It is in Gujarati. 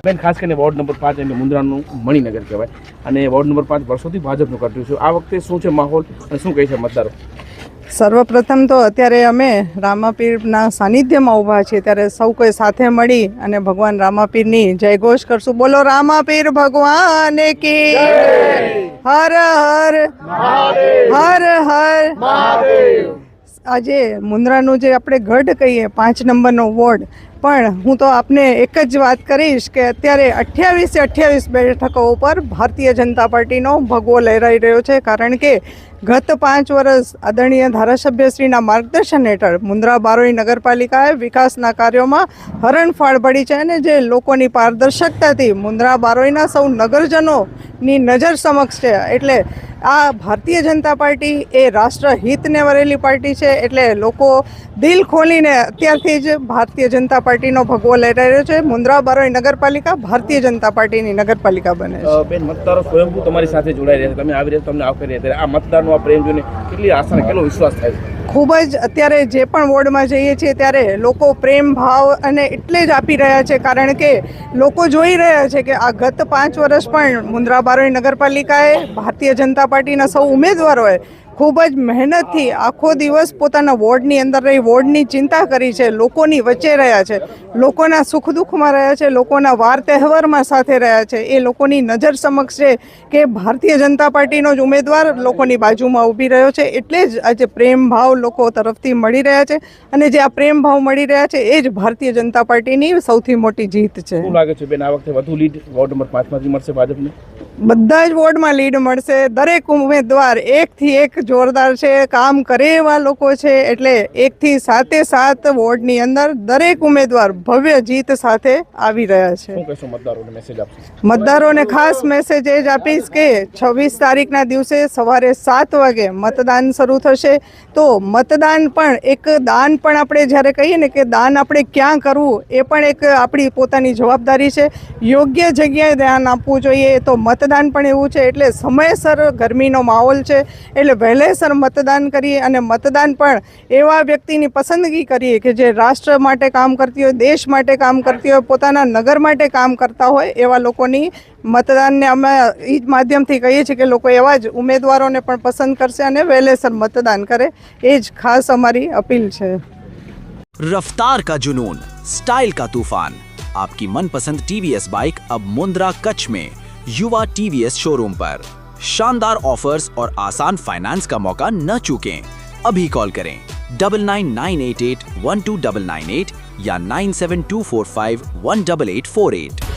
બેન ખાસ કરીને વોર્ડ નંબર 5 એટલે મુન્દ્રાનું મણિનગર કહેવાય અને વોર્ડ નંબર 5 વર્ષોથી ભાજપનું કર્યું છે. આ વખતે શું છે માહોલ અને શું કહે છે મતદારો? સર્વપ્રથમ તો અત્યારે અમે રામાપીરના સાનિધ્યમાં ઊભા છીએ, ત્યારે સૌ કોઈ સાથે મળી અને ભગવાન રામાપીરની જય ઘોષ કરશું. બોલો રામાપીર ભગવાન કી હર હર હર હર મહાદેવ. આજે મુન્દ્રાનું જે આપણે ગઢ કહીએ 5 નંબરનો વોર્ડ, પણ હું તો આપને એક જ વાત કરીશ કે અત્યારે 28 બેઠકો ઉપર ભારતીય જનતા પાર્ટીનો ભગવો લહેરાઈ રહ્યો છે. કારણ કે ગત 5 વર્ષ આદરણીય ધારાસભ્યશ્રીના માર્ગદર્શન હેઠળ મુન્દ્રા બારોઈ નગરપાલિકાએ વિકાસના કાર્યોમાં હરણફાળ ભરી છે અને જે લોકોની પારદર્શકતાથી મુન્દ્રા બારોઈના સૌ નગરજનોની નજર સમક્ષ છે. એટલે આ ભારતીય જનતા પાર્ટી એ રાષ્ટ્રહિતને વરેલી પાર્ટી છે. એટલે લોકો દિલ ખોલીને અત્યારથી જ ભારતીય જનતા પાર્ટીનો ભગવો લહેરાઈ રહ્યો છે. મુન્દ્રા બારોઈ નગરપાલિકા ભારતીય જનતા પાર્ટીની નગરપાલિકા બને છે. બેન મતદારો સ્વયંભૂ તમારી સાથે જોડાઈ રહ્યા છે, તમે આવી રહ્યા તમને આવકારી રહ્યા, આ મતદારનો આ પ્રેમ જોઈને કેટલી આશા અને કેટલો વિશ્વાસ થાય છે? ખૂબ જ અત્યારે જે પણ વોર્ડમાં જઈએ છીએ ત્યારે લોકો પ્રેમ ભાવ અને એટલે જ આપી રહ્યા છે. કારણ કે લોકો જોઈ રહ્યા છે કે આ ગત 5 વર્ષ પણ મુન્દ્રા બારોઈ નગરપાલિકાએ ભારતીય જનતા પાર્ટીના સૌ ઉમેદવારોએ ખૂબ જ મહેનતથી આખો દિવસ પોતાના વોર્ડની અંદર રહી વોર્ડની ચિંતા કરી છે, લોકોની વચ્ચે રહ્યા છે, લોકોના સુખ દુઃખમાં રહ્યા છે, લોકોના વાર તહેવારમાં સાથે રહ્યા છે. એ લોકોની નજર સમક્ષ છે કે ભારતીય જનતા પાર્ટીનો જ ઉમેદવાર લોકોની બાજુમાં ઊભી રહ્યો છે. એટલે જ આજે પ્રેમ ભાવ લોકો તરફથી મળી રહ્યા છે અને જે આ પ્રેમ ભાવ મળી રહ્યા છે એ જ ભારતીય જનતા પાર્ટીની સૌથી મોટી જીત છે. શું લાગે છે બેન આ વખતે વધુ લીડ વોર્ડ નંબર 5 માંથી મળશે ભાજપને? બધા જ વોર્ડમાં લીડ મળશે. દરેક ઉમેદવાર એકથી એક જોરદાર છે, કામ કરે એવા લોકો છે. એટલે 1 થી 7 વોર્ડની અંદર દરેક ઉમેદવાર ભવ્ય જીત સાથે આવી રહ્યા છે. શું કહેશો મતદારોને, મેસેજ આપશો? મતદારોને ખાસ મેસેજ એ જ આપીશ કે 26 તારીખના દિવસે સવારે 7 વાગે મતદાન શરૂ થશે. તો મતદાન પણ એક દાન, પણ આપણે જ્યારે કહીએ ને કે દાન આપણે ક્યાં કરવું, એ પણ એક આપણી પોતાની જવાબદારી છે. યોગ્ય જગ્યાએ ધ્યાન આપવું જોઈએ. તો મતદાન પણ એવું છે. એટલે સમયસર ગરમીનો માહોલ છે એટલે વહેલેસર મતદાન કરીએ અને મતદાન પણ એવા વ્યક્તિની પસંદગી કરીએ કે જે રાષ્ટ્ર માટે કામ કરતી હોય, દેશ માટે કામ કરતી હોય, પોતાના નગર માટે કામ કરતા હોય એવા લોકોની મતદાનને અમે એ જ માધ્યમથી કહીએ છીએ કે લોકો એવા જ ઉમેદવારોને પણ પસંદ કરશે અને વહેલેસર મતદાન કરે. એ જ ખાસ અમારી અપીલ છે. रफ्तार का जुनून, स्टाइल का तूफान, आपकी मनपसंद TVS बाइक अब मुंद्रा कच्छ में युवा TVS शोरूम पर. शानदार ऑफर्स और आसान फाइनेंस का मौका न चूकें. अभी कॉल करें 9998812998 या 9724518848.